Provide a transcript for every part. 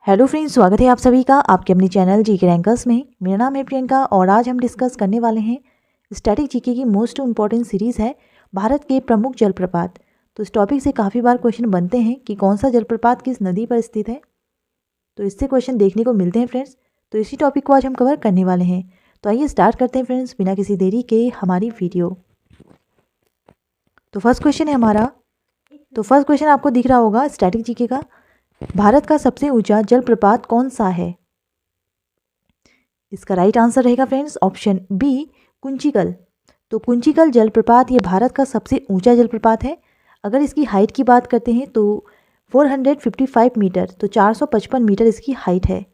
Hello friends, स्वागत है आप सभी का आपके अपने चैनल जीके रैंकर्स में। मेरा नाम है प्रियंका और आज हम डिस्कस करने वाले हैं स्टैटिक जीके की मोस्ट इम्पॉर्टेंट सीरीज़ है भारत के प्रमुख जलप्रपात। तो इस टॉपिक से काफ़ी बार क्वेश्चन बनते हैं कि कौन सा जलप्रपात किस नदी पर स्थित है, तो इससे क्वेश्चन देखने को मिलते हैं फ्रेंड्स। तो इसी टॉपिक को आज हम कवर करने वाले हैं। तो आइए स्टार्ट करते हैं फ्रेंड्स बिना किसी देरी के हमारी वीडियो। तो फर्स्ट क्वेश्चन है हमारा। तो फर्स्ट क्वेश्चन आपको दिख रहा होगा स्टैटिक जीके का, भारत का सबसे ऊंचा जलप्रपात कौन सा है? इसका राइट आंसर रहेगा फ्रेंड्स ऑप्शन बी, कुंचिकल। तो कुंचिकल जलप्रपात ये भारत का सबसे ऊंचा जलप्रपात है। अगर इसकी हाइट की बात करते हैं तो 455 मीटर, तो 455 मीटर इसकी हाइट है।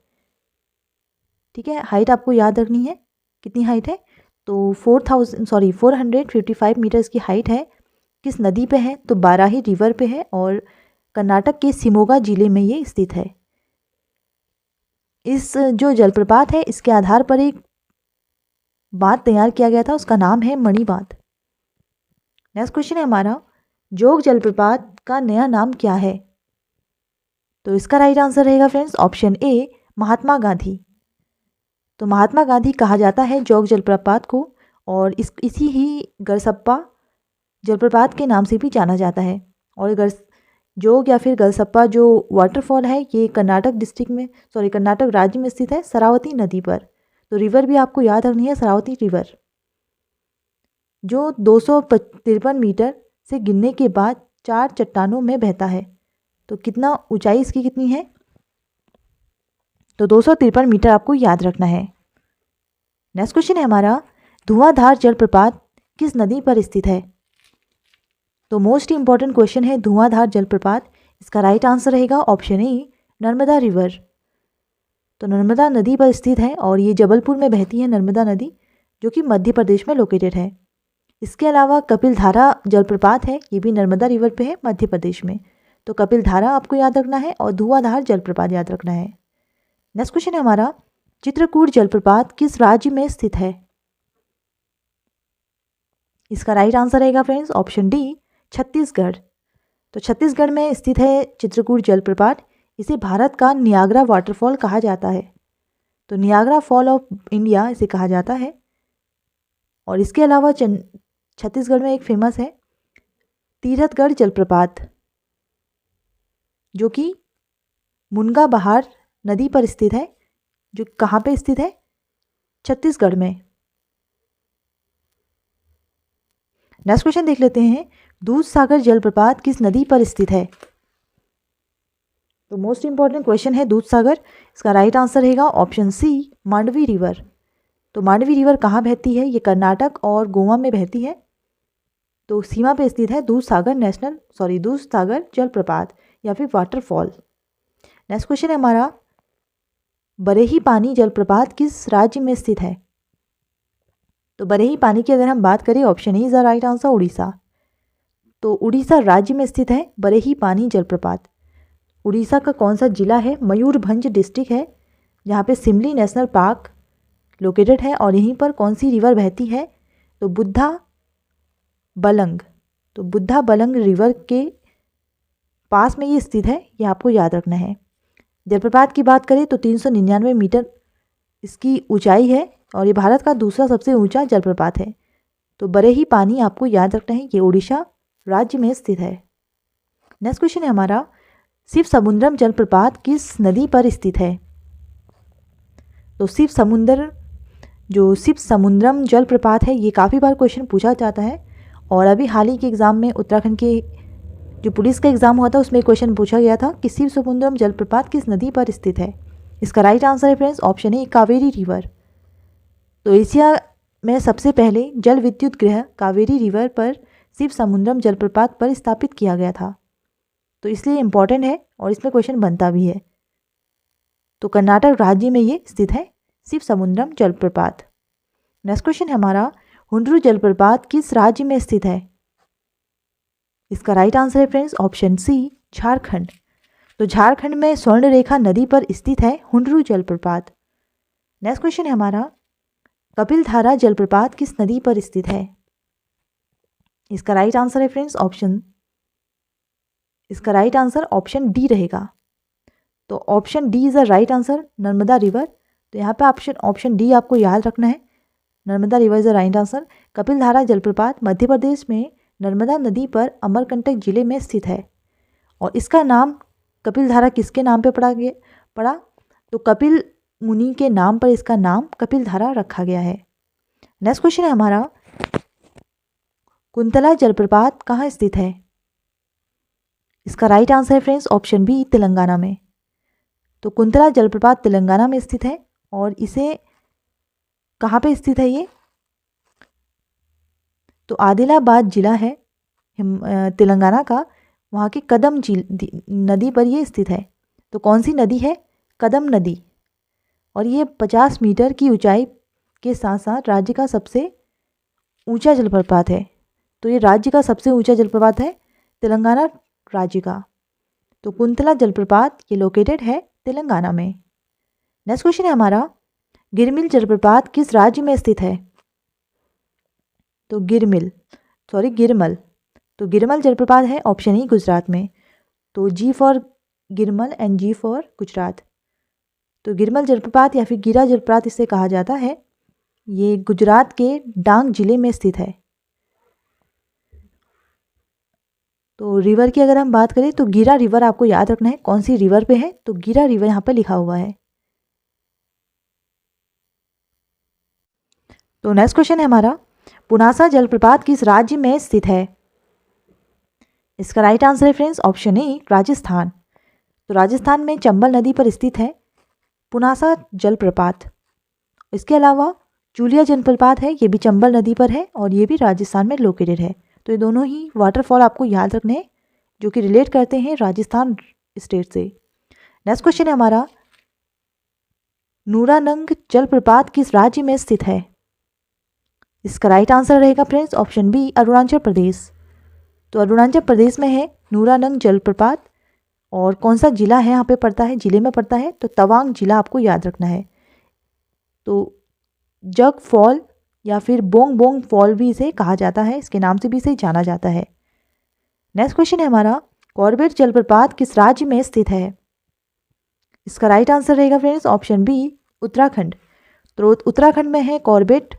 ठीक है, हाइट आपको याद रखनी है, कितनी हाइट है। तो 455 मीटर इसकी हाइट है। किस नदी पे है? तो बाराही रिवर पे है और कर्नाटक के शिमोगा जिले में ये स्थित है। इस जो जलप्रपात है इसके आधार पर एक बांध तैयार किया गया था, उसका नाम है मणि बांध। नेक्स्ट क्वेश्चन है हमारा, जोग जलप्रपात का नया नाम क्या है? तो इसका राइट आंसर रहेगा friends option A, Mahatma Gandhi. तो महात्मा गांधी कहा जाता है जोग जलप्रपात को, और इसी ही गरसप्पा जलप्रपात के नाम से भी जाना जाता है। और जोग या फिर गलसप्पा जो वाटरफॉल है ये कर्नाटक राज्य में स्थित है, शरावती नदी पर। तो रिवर भी आपको याद रखनी है, शरावती रिवर, जो 253 मीटर से गिरने के बाद 4 चट्टानों में बहता है। तो कितना ऊंचाई इसकी कितनी है? तो 253 मीटर आपको याद रखना है। नेक्स्ट क्वेश्चन है हमारा, धुआंधार जलप्रपात किस नदी पर स्थित है? तो मोस्ट इंपॉर्टेंट क्वेश्चन है धुआंधार जलप्रपात। इसका राइट आंसर रहेगा ऑप्शन ए, नर्मदा रिवर। तो नर्मदा नदी पर स्थित है और ये जबलपुर में बहती है नर्मदा नदी, जो कि मध्य प्रदेश में लोकेटेड है। इसके अलावा कपिलधारा जलप्रपात है, ये भी नर्मदा रिवर पे है मध्य प्रदेश में। तो कपिलधारा आपको याद रखना है और धुआंधार जलप्रपात याद रखना है। नेक्स्ट क्वेश्चन है हमारा, चित्रकूट जलप्रपात किस राज्य में स्थित है? इसका राइट आंसर रहेगा फ्रेंड्स ऑप्शन डी, छत्तीसगढ़। तो छत्तीसगढ़ में स्थित है चित्रकूट जलप्रपात। इसे भारत का नियाग्रा वाटरफॉल कहा जाता है। तो नियाग्रा फॉल ऑफ इंडिया इसे कहा जाता है। और इसके अलावा छत्तीसगढ़ में एक फेमस है तीरथगढ़ जलप्रपात, जो कि मुनगा बहार नदी पर स्थित है, जो कहाँ पे स्थित है? छत्तीसगढ़ में। नेक्स्ट क्वेश्चन देख लेते हैं, दूधसागर जलप्रपात किस नदी पर स्थित है? तो मोस्ट इंपॉर्टेंट क्वेश्चन है दूधसागर। इसका राइट आंसर रहेगा ऑप्शन सी, मांडवी रिवर। तो मांडवी रिवर कहाँ बहती है? ये कर्नाटक और गोवा में बहती है। तो सीमा पे स्थित है दूधसागर जलप्रपात या फिर वाटरफॉल। नेक्स्ट क्वेश्चन है हमारा, बरेही पानी जलप्रपात किस राज्य में स्थित है? तो बरेही पानी की अगर हम बात करें, option A is the right answer, Orissa. तो उड़ीसा राज्य में स्थित है बरेही पानी जलप्रपात। उड़ीसा का कौन सा जिला है? मयूरभंज डिस्ट्रिक्ट है, जहाँ पे सिमली नेशनल पार्क लोकेटेड है। और यहीं पर कौन सी रिवर बहती है? तो बुद्धा बलंग। तो बुद्धा बलंग रिवर के पास में ये स्थित है, ये आपको याद रखना है। जलप्रपात की बात करें तो 399 मीटर इसकी ऊंचाई है और ये भारत का दूसरा सबसे ऊंचा जलप्रपात है। तो बरेही पानी आपको याद रखना है, ये उड़ीसा राज्य में स्थित है। नेक्स्ट क्वेश्चन है हमारा, शिव समुद्रम जलप्रपात किस नदी पर स्थित है? तो शिव समुद्रम जलप्रपात है, ये काफ़ी बार क्वेश्चन पूछा जाता है। और अभी हाल ही के एग्ज़ाम में उत्तराखंड के जो पुलिस का एग्ज़ाम हुआ था उसमें क्वेश्चन पूछा गया था कि शिव समुद्रम जलप्रपात किस नदी पर स्थित है। इसका राइट आंसर है friends option A, Kaveri river. तो एशिया में सबसे पहले जल विद्युत गृह कावेरी रिवर पर शिव समुद्रम जलप्रपात पर स्थापित किया गया था। तो इसलिए इम्पॉर्टेंट है और इसमें क्वेश्चन बनता भी है। तो कर्नाटक राज्य में ये स्थित है शिव समुद्रम जलप्रपात। नेक्स्ट क्वेश्चन है हमारा, हुंड्रू जलप्रपात किस राज्य में स्थित है? इसका राइट आंसर है फ्रेंड्स ऑप्शन सी, झारखंड। तो झारखंड में स्वर्ण रेखा नदी पर स्थित है हुंड्रू जलप्रपात। नेक्स्ट क्वेश्चन है हमारा, कपिलधारा जलप्रपात किस नदी पर स्थित है? इसका राइट आंसर है फ्रेंड्स ऑप्शन डी रहेगा। तो option D is the right answer, Narmada river. तो यहाँ पे ऑप्शन डी आपको याद रखना है, Narmada river is the right answer. Kapildhara जलप्रपात मध्य प्रदेश में नर्मदा नदी पर अमरकंटक जिले में स्थित है और इसका नाम कपिलधारा किसके नाम पे पड़ा? तो कपिल मुनि के नाम पर इसका नाम कपिलधारा रखा गया है। नेक्स्ट क्वेश्चन है हमारा, कुंतला जलप्रपात कहाँ स्थित है? इसका राइट आंसर है फ्रेंड्स ऑप्शन बी, तेलंगाना में। तो कुंतला जलप्रपात तेलंगाना में स्थित है और इसे कहाँ पे स्थित है ये? तो आदिलाबाद जिला है तेलंगाना का, वहाँ की कदम नदी पर ये स्थित है। तो कौन सी नदी है? कदम नदी। और ये 50 मीटर की ऊंचाई के साथ साथ राज्य का सबसे ऊंचा जलप्रपात है। तो ये राज्य का सबसे ऊंचा जलप्रपात है तेलंगाना राज्य का। तो कुंतला जलप्रपात ये लोकेटेड है तेलंगाना में। नेक्स्ट क्वेश्चन है हमारा, गिरमिल जलप्रपात किस राज्य में स्थित है? तो गिरमल। तो गिरमल जलप्रपात है ऑप्शन ई, गुजरात में। तो G for Girmal and G for Gujarat. तो गिरमल जलप्रपात या फिर गिरा जलप्रपात इसे कहा जाता है, ये गुजरात के डांग जिले में स्थित है। तो रिवर की अगर हम बात करें तो गिरा रिवर आपको याद रखना है, कौन सी रिवर पे है? तो गिरा रिवर यहाँ पे लिखा हुआ है। तो नेक्स्ट क्वेश्चन है हमारा, पुनासा जलप्रपात किस राज्य में स्थित है? इसका राइट आंसर है फ्रेंड्स ऑप्शन ए, राजस्थान। तो राजस्थान में चंबल नदी पर स्थित है पुनासा जलप्रपात। इसके अलावा चूलिया जलप्रपात है, ये भी चंबल नदी पर है और ये भी राजस्थान में लोकेटेड है। तो ये दोनों ही वाटरफॉल आपको याद रखने हैं जो कि रिलेट करते हैं राजस्थान स्टेट से। नेक्स्ट क्वेश्चन है हमारा, नूरानंग जलप्रपात किस राज्य में स्थित है? इसका राइट आंसर रहेगा friends option B, Arunachal Pradesh. तो अरुणाचल प्रदेश में है नूरानंग जलप्रपात और कौन सा जिला है यहाँ पे पड़ता है? जिले में पड़ता है तो तवांग जिला आपको याद रखना है। तो जग फॉल या फिर बोंग बोंग फॉल भी इसे कहा जाता है, इसके नाम से भी इसे जाना जाता है। नेक्स्ट क्वेश्चन है हमारा, कॉर्बेट जलप्रपात किस राज्य में स्थित है? इसका राइट आंसर रहेगा फ्रेंड्स ऑप्शन बी, उत्तराखंड। तो उत्तराखंड में है कॉर्बेट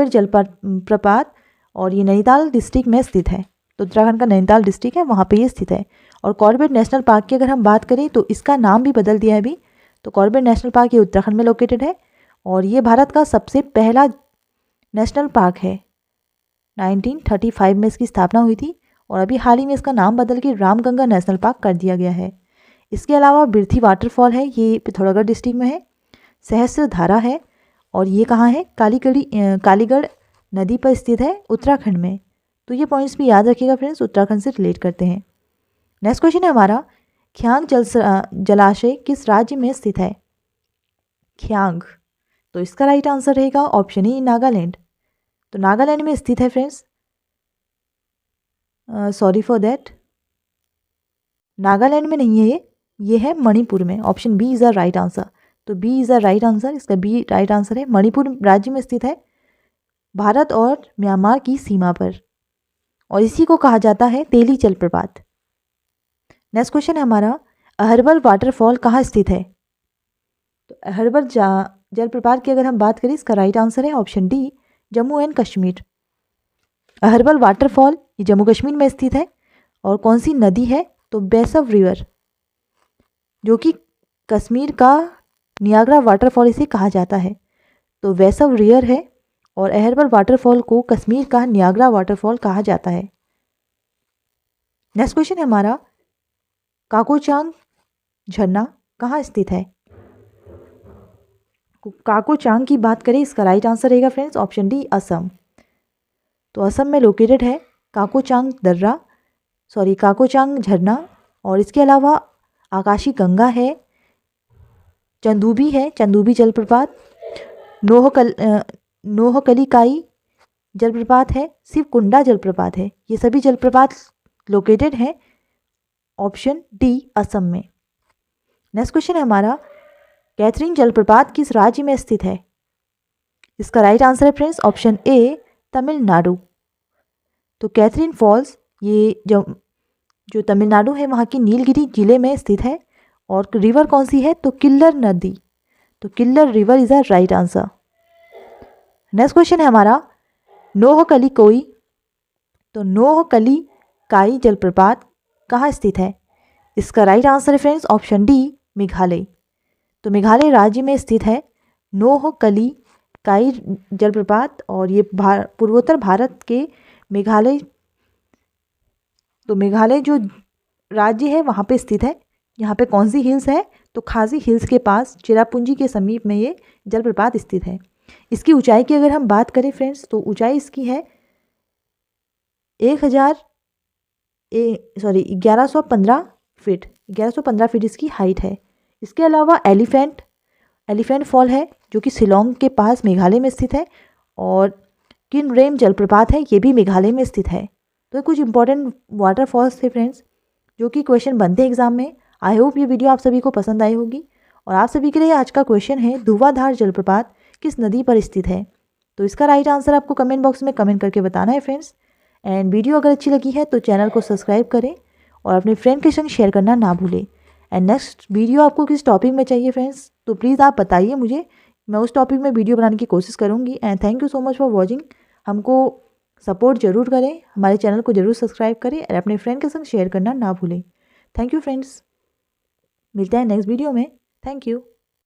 जलप्रपात और ये नैनीताल डिस्ट्रिक्ट में स्थित है। तो उत्तराखंड का नैनीताल डिस्ट्रिक्ट है, वहाँ पे ये स्थित है। और कॉर्बेट नेशनल पार्क की अगर हम बात करें तो इसका नाम भी बदल दिया है अभी। तो कॉर्बेट नेशनल पार्क ये उत्तराखंड में लोकेटेड है और ये भारत का सबसे पहला नेशनल पार्क है। 1935 में इसकी स्थापना हुई थी और अभी हाल ही में इसका नाम बदल के रामगंगा नेशनल पार्क कर दिया गया है। इसके अलावा बिरथी वाटरफॉल है, ये पिथौरागढ़ डिस्ट्रिक्ट में है। सहस्त्रधारा है और ये कहाँ है? कालीगढ़ नदी पर स्थित है उत्तराखंड में। तो ये पॉइंट्स भी याद रखिएगा फ्रेंड्स, उत्तराखंड से रिलेट करते हैं। नेक्स्ट क्वेश्चन है हमारा, ख्यांग जलाशय किस राज्य में स्थित है? ख्यांग। तो इसका राइट आंसर रहेगा ऑप्शन ई, नागालैंड। तो नागालैंड में स्थित है friends, sorry for that, Nagaland में नहीं है ये है मणिपुर में। Option B is the right answer. तो B is the right answer, इसका बी राइट आंसर है। मणिपुर राज्य में स्थित है भारत और म्यांमार की सीमा पर और इसी को कहा जाता है तेली जलप्रपात। नेक्स्ट क्वेश्चन है हमारा, अहरबल वाटरफॉल कहाँ स्थित है? तो अहरबल जलप्रपात की अगर हम बात करें इसका राइट आंसर है option D, Jammu and Kashmir. Aharbal waterfall ये जम्मू कश्मीर में स्थित है और कौन सी नदी है? तो बेसव रिवर, जो कि कश्मीर का नियाग्रा वाटरफॉल इसे कहा जाता है। तो वेसव रिवर है और अहरबल वाटरफॉल को कश्मीर का नियाग्रा वाटरफॉल कहा जाता है। नेक्स्ट क्वेश्चन है हमारा, काकोचांग झरना कहाँ स्थित है? काकोचांग की बात करें इसका राइट आंसर रहेगा फ्रेंड्स ऑप्शन डी, असम। तो असम में लोकेटेड है काकोचांग झरना और इसके अलावा आकाशी गंगा है, चंदूबी जलप्रपात, नोहकलिकाई जलप्रपात है, शिवकुंडा जलप्रपात है। ये सभी जलप्रपात लोकेटेड हैं ऑप्शन डी, असम में। नेक्स्ट क्वेश्चन है हमारा, कैथरीन जलप्रपात किस राज्य में स्थित है? इसका राइट आंसर है फ्रेंड्स ऑप्शन ए, तमिलनाडु। तो कैथरीन फॉल्स ये जो तमिलनाडु है वहाँ की नीलगिरी जिले में स्थित है और रिवर कौन सी है, तो किल्लर नदी, तो killer river is a right answer. Next question है हमारा नोहकली कोई, तो नोहकली काई जलप्रपात कहाँ स्थित है? इसका राइट आंसर है फ्रेंड्स ऑप्शन डी मेघालय। तो मेघालय राज्य में स्थित है नोहकली काई जलप्रपात और ये पूर्वोत्तर भारत के मेघालय, तो मेघालय जो राज्य है वहाँ पे स्थित है। यहाँ पे कौन सी हिल्स है, तो खासी हिल्स के पास चिरापुंजी के समीप में ये जलप्रपात स्थित है। इसकी ऊंचाई की अगर हम बात करें फ्रेंड्स, तो ऊंचाई इसकी है 1115 फीट, 1115 फीट इसकी हाइट है। इसके अलावा एलिफेंट फॉल है जो कि शिलोंग के पास मेघालय में स्थित है, और किनरेम जलप्रपात है, ये भी मेघालय में स्थित है। तो कुछ इंपॉर्टेंट वाटरफॉल्स थे फ्रेंड्स जो कि क्वेश्चन बनते हैं एग्जाम में। आई होप ये वीडियो आप सभी को पसंद आई होगी। और आप सभी के लिए आज का क्वेश्चन है धुआंधार जलप्रपात किस नदी पर स्थित है? तो इसका राइट आंसर आपको कमेंट बॉक्स में कमेंट करके बताना है फ्रेंड्स। एंड वीडियो अगर अच्छी लगी है तो चैनल को सब्सक्राइब करें और अपने फ्रेंड के संग शेयर करना ना भूलें। एंड नेक्स्ट वीडियो आपको किस टॉपिक में चाहिए फ्रेंड्स, तो प्लीज़ आप बताइए मुझे, मैं उस टॉपिक में वीडियो बनाने की कोशिश करूँगी। And thank you so much for watching. हमको सपोर्ट जरूर करें, हमारे चैनल को जरूर सब्सक्राइब करें और अपने फ्रेंड के संग शेयर करना ना भूलें। थैंक यू फ्रेंड्स, मिलते हैं नेक्स्ट वीडियो में। Thank you.